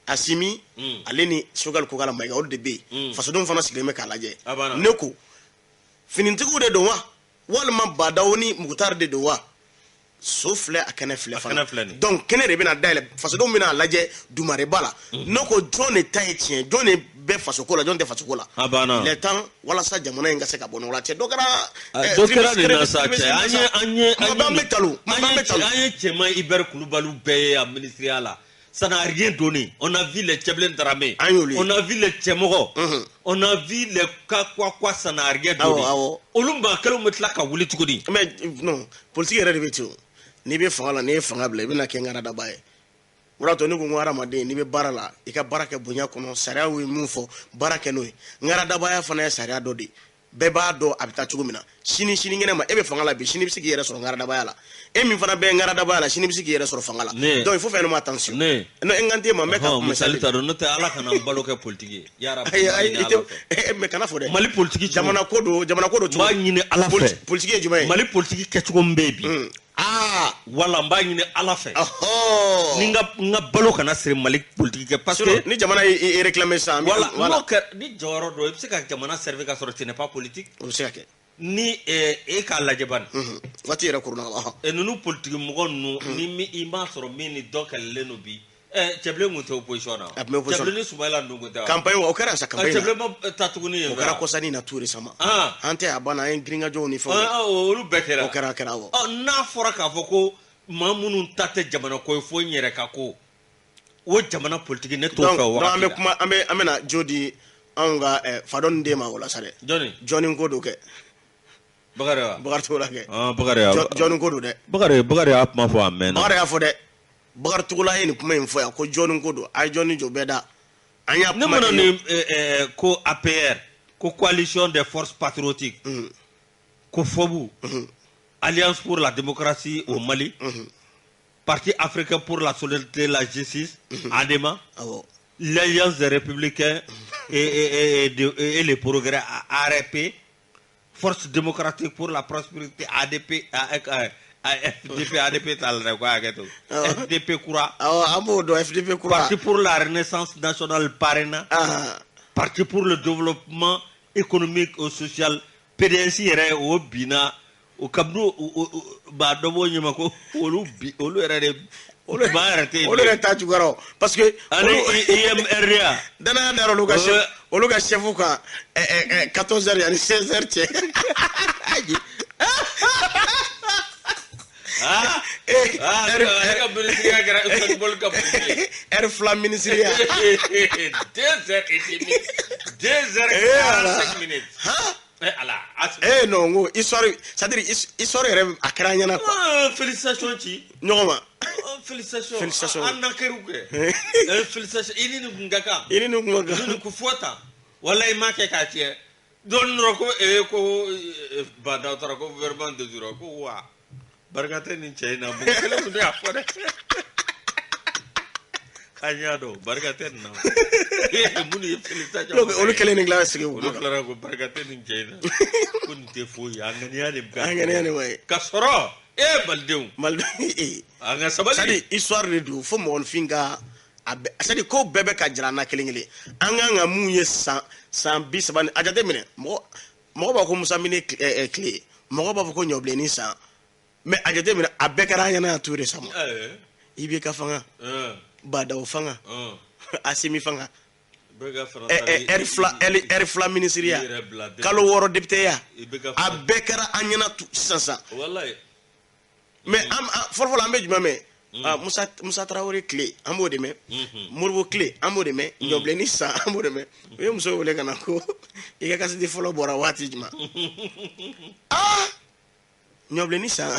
asimi aleni sogal ko gala maiga de be faso dum fana sigreme kala je neko finintigo de dowa walma Badaouni Mukhtar de dowa souffle akene fle fana donc kene rebina dale faso dum bina laje dumare bala noko drone taitien drone be faso kola jonde faso kola le temps wala sa jamana nga se ka bono wala te dokara ni nasa anye chema iber kulubalu be a ministériala ça n'a rien donné. On a vu les Tcheblen Dramé, on a vu les Tchemogo, on a vu les quoi ça n'a rien donné. Olumba kelo metla ka wuli tukudi. Mais non, politique est réveillée. Ni be fanga la ni fanga bla bina kengara da bae. Murato ni ko ngara made ni be barala ika baraka bunya kono saria wi mufo baraka no ngara da bae fana saria dodi. Beba do abita chugumina. Shini ngene ma ebe fanga la be shini bisigi yere so ngara da bae la. Emi fana be ngara da bae la shini bisigi yere so fanga la. Donc il faut faire attention. No engante ma meka ko salita do note ala kana mbaloke politique. Ya rab. Me kana fode. Mali politique jamana kodo ma nyine ala fe. Politique jumay. Mali politique ketugo mbebi. Wala mba nyine ala fe. Nga balo kana sere Mali politique parce que ni jamana e réclamer ça. Voilà. Ni joro do c'est que jamana serve ka sorti n'est pas politique. C'est que ni e ka lajeban wati era kuruna nunu politique mo nu ni mi ima soro mi ni dokal leno bi Tcheble ngote opposition na Tcheble ni Soumaïla ndongo ta campagne o kara sa campagne Tcheble ma tatuguni o kara kosani na tour récemment ante abana en gringa jo ni fo o lu bekera o kara o na fora ka foko maa minnu ta tɛ jamana ko ye fo n yɛrɛ ka ko o jamana politique ne t'o fɛ o wagati la. donc an bɛna jo di anw ka fadɔni den ma o la sa dɛ. jɔnni ko don kɛ. Bakari wa? Bakari t'o la kɛ. Bakari jɔnni ko don dɛ. Bakari y'a kuma fɔ a mɛnna. Bakari y'a fɔ dɛ. Bakari Togola ye nin kuma in fɔ yan ko jɔnni ko don a ye jɔnni jɔ bɛɛ da. An y'a kuma ne mana ni ko APR ko coalition des forces patriotiques ko FOBU Alliance pour la démocratie au Mali Parti africain pour la solidarité et la justice ADEMA l'Alliance des républicains et les progrès ARP Force démocratique pour la prospérité ADP FDP ADP FDP Koura FDP Koura Parti pour la renaissance nationale Parena Parti pour le développement économique et social PDS yɛrɛ o bina o kabdo ba dɔbɔ ɲɛma ko olu yɛrɛ de olu yɛrɛ ta jugara parce que ani IMRA danaya dara olu ka chef kan 14h yani 16h cɛ fila ministériya 2h45 minutes non ngo histoire c'est-à-dire histoire yɛrɛ a kɛra ɲɛna quoi. Félicitations ci ɲɔgɔn ma. Félicitations an na kɛru kɛ félicitations ini ni ngaka ini ku fota wallahi ma kɛ ka tiɲɛ don nɔrɔ ko ba da tara ko gouvernement de jura ko wa barkate ni cɛ in na bu kelen mun y'a fɔ dɛ kanya do barkate na mun ye félicitations olu kelen ni gila sigi olu klara ko barkate ni cɛ in na ko nin tɛ foyi an ŋaniya de an ŋaniya de wayi ka sɔrɔ maldenw an ka sabali c'est-à-dire histoire de don fo mɔgɔnfin ka c'est-à-dire ko bɛɛ bɛ ka jira an na kelen kelen an kan ka mun ye san 30 a jate minɛ mɔgɔ b'a ko Musa Mine tile mɔgɔ b'a fɔ ko ɲɔbilenni san mais a jate minɛ a bɛɛ kɛra an ɲɛna tout récemment IBK fanga Badaw fanga Asimi fanga R fila ministériya kalo 6 députéya a bɛɛ kɛra an ɲɛna sisan mais fɔlɔfɔlɔ an bɛ jumɛn mɛn Musa Traoré tile an b'o de mɛn Modibo tile an b'o de mɛn ɲɔbilenni san an b'o de mɛn u ye muso wele ka na ko i ka kasidi fɔlɔ bɔra waati jumɛn ɲɔbilenni san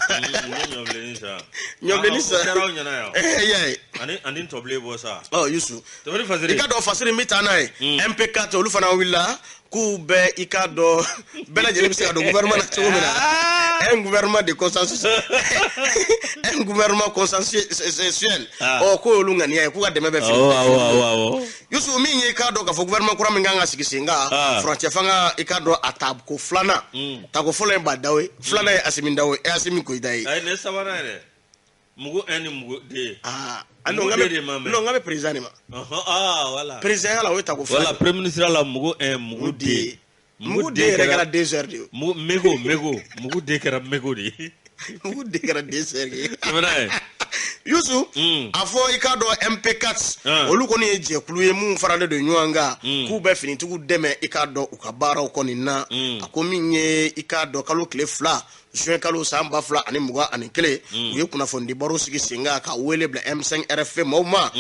ɲɔbilenni san ani tɔbilen bɔ sa Yusu i ka dɔn fasiri min taa n'a ye MP4 olu fana wulila k'u bɛɛ i ka dɔn bɛɛ lajɛlen bɛ se ka don gouvernement na cogo min na un gouvernement de consensus un gouvernement consensuel ko olu ŋaniya ye k'u ka dɛmɛ bɛ fili Yusu min ye i k'a dɔn k'a fɔ gouvernement kura min kan ka sigi sen kan furancɛ fanga i k'a dɔn a tako filanan tako fɔlɔ ye Badaw ye filanan ye Asimi Dawo ye Asimi Goyita ye ne sabanan yɛrɛ mugu 1 ni mugu 2 non n bɛ président de ma voilà président ya la o ye tako voilà premier ministre la mugu 1 mugu 2 mugu 2 yɛrɛ kɛra 2 heures de ye mego mugu 2 kɛra mego de ye mugu 2 kɛra 2 heures ye Yusu a fɔ i k'a dɔn MP4 olu kɔni ye jɛkulu ye mun faralen don ɲɔgɔn kan k'u bɛ finitigiw dɛmɛ i k'a dɔn u ka baaraw kɔni na a ko min ye i k'a dɔn kalo tile 2 juin kalo san 2021 u ye kunnafoni baro sigi sen kan ka wele bila M5 RFP maaw ma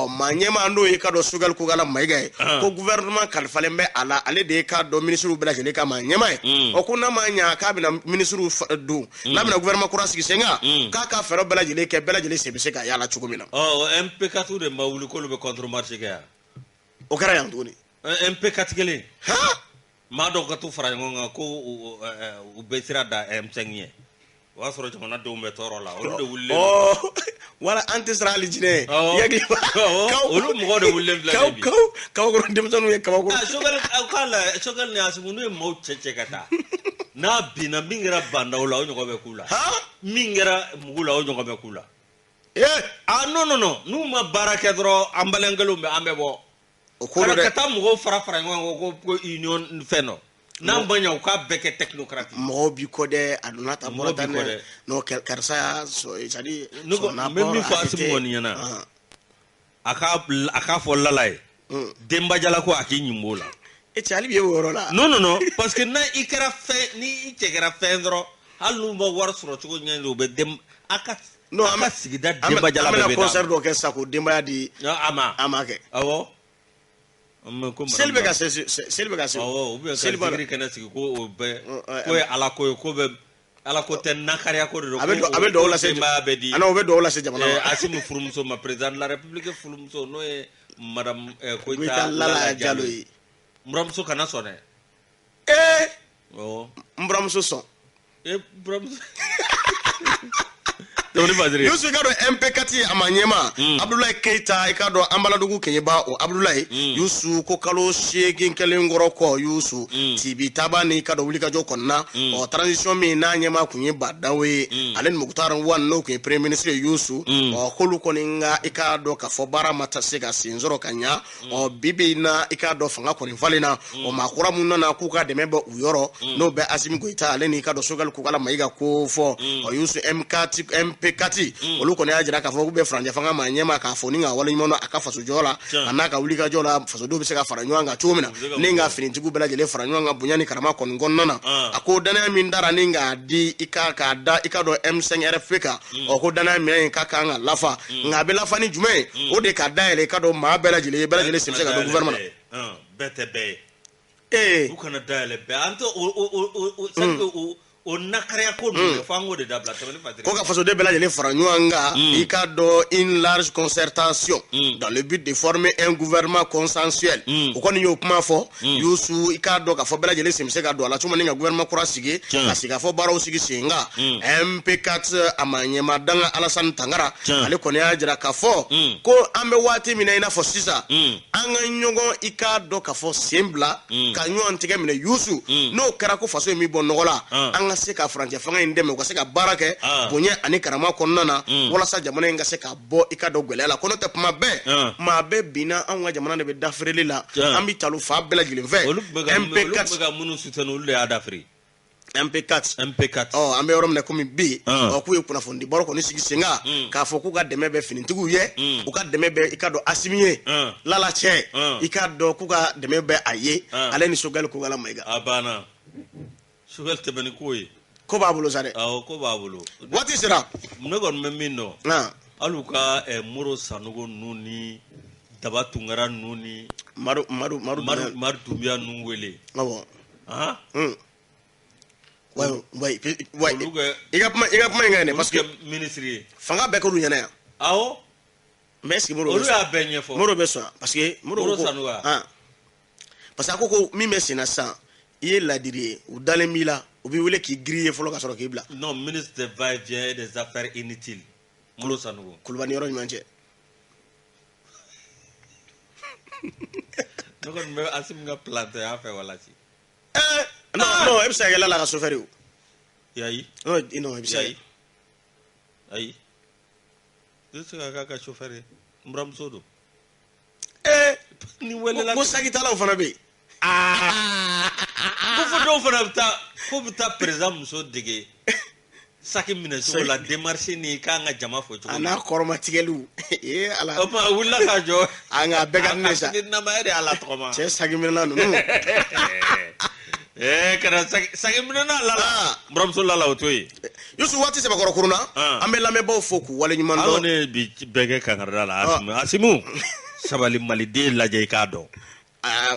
maa ɲɛmaa n'o ye i k'a dɔn Sugali Kogala Mayiga ye ko gouvernement kalifalen bɛ a la ale de ye k'a dɔn ministres bɛɛ lajɛlen ka maa ɲɛmaa ye ko n'a ma ɲa k'a bɛna ministres don n'a bɛna gouvernement kura sigi sen kan k'a ka fɛɛrɛ bɛɛ lajɛlen kɛ bɛɛ lajɛlen sen bɛ se ka yala cogo min na MP4 de ma wuli k'olu bɛ contre marché kɛ yan o kɛra yan tuguni MP4 kelen maa dɔw ka t'u fara ɲɔgɔn kan ko u bɛ sira da M5 ye o y'a sɔrɔ jamanadenw bɛ tɔɔrɔ la olu de wulilen wala an tɛ siran hali jinɛ ye olu mɔgɔw de wulilen filɛ bi kabakɔrɔ denmisɛnninw ye kabakɔrɔ k'a la Sogɛli ni Asimu n'u ye maaw cɛ ka taa n'a binna min kɛra Bandaw la o ɲɔgɔn bɛ k'u la min kɛra Mugu la o ɲɔgɔn bɛ k'u la non n'u ma baara kɛ dɔrɔn an balimakɛlenw bɛ an bɛ bɔ ka taa mɔgɔw fara ɲɔgɔn kan ko union fɛn dɔ n'an man ɲa u k'a bɛɛ kɛ technocrate mɔgɔw bi kɔ dɛ a donna ta bɔra tan dɛ non karisa y'a c'est-à-dire n bɛ min fɔ Asimu kɔni ɲɛna a k'a fɔ Lala ye Denbajala ko a k'i ɲinb'o la cɛ hali bi ye o yɔrɔ la non parce que ni i cɛ kɛra fɛn dɔrɔn hali n'u ma wari sɔrɔ cogo ɲɛ u bɛ non an ka sigida denbajala bɛɛ bɛ na concert dɔ kɛ sa ko denbaya di a ma kɛ awɔ seli bɛ ka se awɔ u bɛ ka zikiri kɛnɛ sigi ko o bɛɛ ko ye ala ko ye ko bɛ ala ko tɛ nakariya ko de don a bɛ dɔw lase denbaya bɛ di o bɛ dɔw lase jamana ma Asimu furumuso ma président de la république furumuso n'o ye madame Koyita Lala Jalo ye n buramuso kana sɔn dɛ n buramuso sɔn buramuso Yusu ka dɔn MP4 a ma ɲɛma Abdoulaye Keita i ka dɔn Ambaladugu Keɲeba o Abdoulaye Yusu ko kalo 8 kelen kɔrɔ kɔ Yusu Tibi Taba ni ka dɔn wulikajɔ kɔnɔna transition min n'a ɲɛma kun ye Badawo ye ale ni Muktar Wan n'o kun ye premier ministre Yusu k'olu kɔni nka i ka dɔn k'a fɔ baara ma ta se ka sen sɔrɔ ka ɲa bibi na i ka dɔn fanga kɔni falen na maakura mun nana k'u ka dɛmɛ bɛ u yɔrɔ n'o bɛ Asimi Goyita ale ni ka dɔn Sogɛli Kokala Mayiga ko fɔ Yusu MP4 olu kɔni y'a jira k'a fɔ k'u bɛ farancɛ fanga ma ɲɛma k'a fɔ ni ka wale ɲuman a ka faso jɔ la a n'a ka wulikajɔ la fasodenw bɛ se ka fara ɲɔgɔn kan cogo min na ni ka finitigiw bɛɛ lajɛlen fara ɲɔgɔn kan bonya ni karama kɔni kɔnɔna na a ko danaya min dara ni k'a di k'a da i ka dɔn M5 RFP kan ko danaya minɛ in ka kan ka lafa nka a bɛ lafa ni jumɛn ye o de ka dayɛlɛ i ka dɔn maa bɛɛ lajɛlen sen bɛ se ka don gouvernement na bɛɛ tɛ bɛɛ ye u kana dayɛlɛ bɛɛ an tɛ o nakariya ko ninnu fɔ an k'o de dabila tɛmɛni fatiri ko ka fasoden bɛɛ lajɛlen fara ɲɔgɔn kan i ka dɔn une large concertation dans le but de former un gouvernement consensuel o kɔni y'o kuma fɔ Yusu i ka dɔn k'a fɔ bɛɛ lajɛlen sen bɛ se ka don a la cogo min ka gouvernement kura sigi ka sigi ka fɔ baaraw sigi sen kan MP4 a ma ɲɛma danga Alassane Tangara ale kɔni y'a jira k'a fɔ ko an bɛ waati min na i n'a fɔ sisan an ka ɲɔgɔn i ka dɔn k'a fɔ sen bila ka ɲɔgɔn tigɛ minɛ Yusu n'o kɛra ko faso in min bɔ nɔgɔ la an ka se ka farancɛ fanga in dɛmɛ u ka se ka baara kɛ bonya ani karama kɔnɔna na walasa jamana in ka se ka bɔ i ka dɔn gɛlɛya la ko n'o tɛ kuma bɛɛ maa bɛɛ binna anw ka jamana de bɛ dafirili la an bɛ talo fa bɛɛ lajɛlen fɛ MP4 ka minnu soutenu olu de y'a dafiri MP4 an bɛ yɔrɔ min na komi bi k'u ye kunnafoni baro kɔni sigi sen kan k'a fɔ k'u ka dɛmɛ bɛ finitigiw ye u ka dɛmɛ bɛ i ka dɔn Asimi ye Lala cɛ i ka dɔn k'u ka dɛmɛ bɛ a ye ale ni Sogɛli Kokala Mayiga a banna Sogɛli tɛmɛ ni ko ye ko b'a bolo sa dɛ ko b'a bolo waati sera ne kɔni bɛ min dɔn hali u ka Moro Sanogo ninnu ni Daba Tunkara ninnu ni Madu Dunbiya ninnu wele i ka kuma in ka ɲɛ parce que ministre ye fanga bɛɛ k'olu ɲɛna yan awɔ mais est-ce que olu y'a bɛɛ ɲɛfɔ Moro bɛ sɔn parce que Moro Sanogo parce que a ko min bɛ sen na sisan i ye ladiri ye u dalen b'i la u b'i wele k'i griller fɔlɔ ka sɔrɔ k'i bila non ministre des va-et-vient et des affaires inutiles Moro Sanogo Kulubali yɔrɔ ɲuman cɛ ne kɔni bɛ Asimi ka planter y'a fɛ wala ci non e bɛ se ka kɛ Lala ka chauffeur ye o ayi non e bɛ se ayi e bɛ se ka k'a ka chauffeur ye n buramuso don ni welela ko sagitalaw fana bɛ yen ko fɔ dɔw fana bɛ taa ko bɛ taa président muso dege saki minɛ cogo la démarche ni k'an ka jama fɔ cogo a n'a kɔrɔmatigɛliw ala o tuma a wulila ka jɔ a nka bɛɛ ka di ne sa namaya de Ala tɔgɔma cɛ sagi minɛna ninnu kana sagi minɛna Lala buramuso Lala o to yen Yusu waati sɛbɛkɔrɔ kuruna an bɛ lamɛnbaaw fo k'u waleɲuman dɔn aw ne bi bɛɛ kɛ kankarida la Asimu sabali maliden lajɛ i k'a dɔn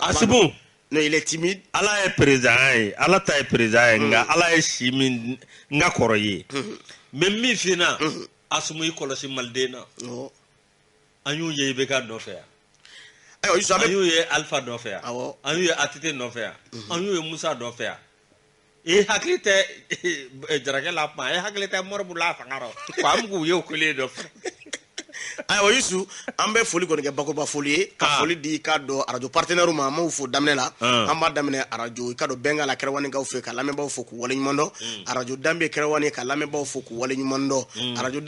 Asimu non il est timide Ala ye président ye Ala ta ye président ye nka Ala ye si min n ka kɔrɔ ye mais min fina Asimu i kɔlɔsi maliden na an y'u ye IBK nɔfɛ yan an y'u ye Alpha nɔfɛ yan an y'u ye ATT nɔfɛ yan an y'u ye Musa nɔfɛ yan i hakili tɛ Jarakɛ la kuma i hakili tɛ Moribu la fanga rɔ ko an k'u ye o kelen nɔfɛ ayiwa Yusu an bɛ foli kɔni kɛ bakuruba foli ye ka foli di k'a dɔn radio partenaire ma an m'u fo daminɛ la an b'a daminɛ radio i ka dɔn Bɛnkala Kɛrɛwanikaw fɛ ka lamɛnbaaw fo k'u waleɲuman dɔn radio Danbe Kɛrɛwani ka lamɛnbaaw fo k'u waleɲuman dɔn radio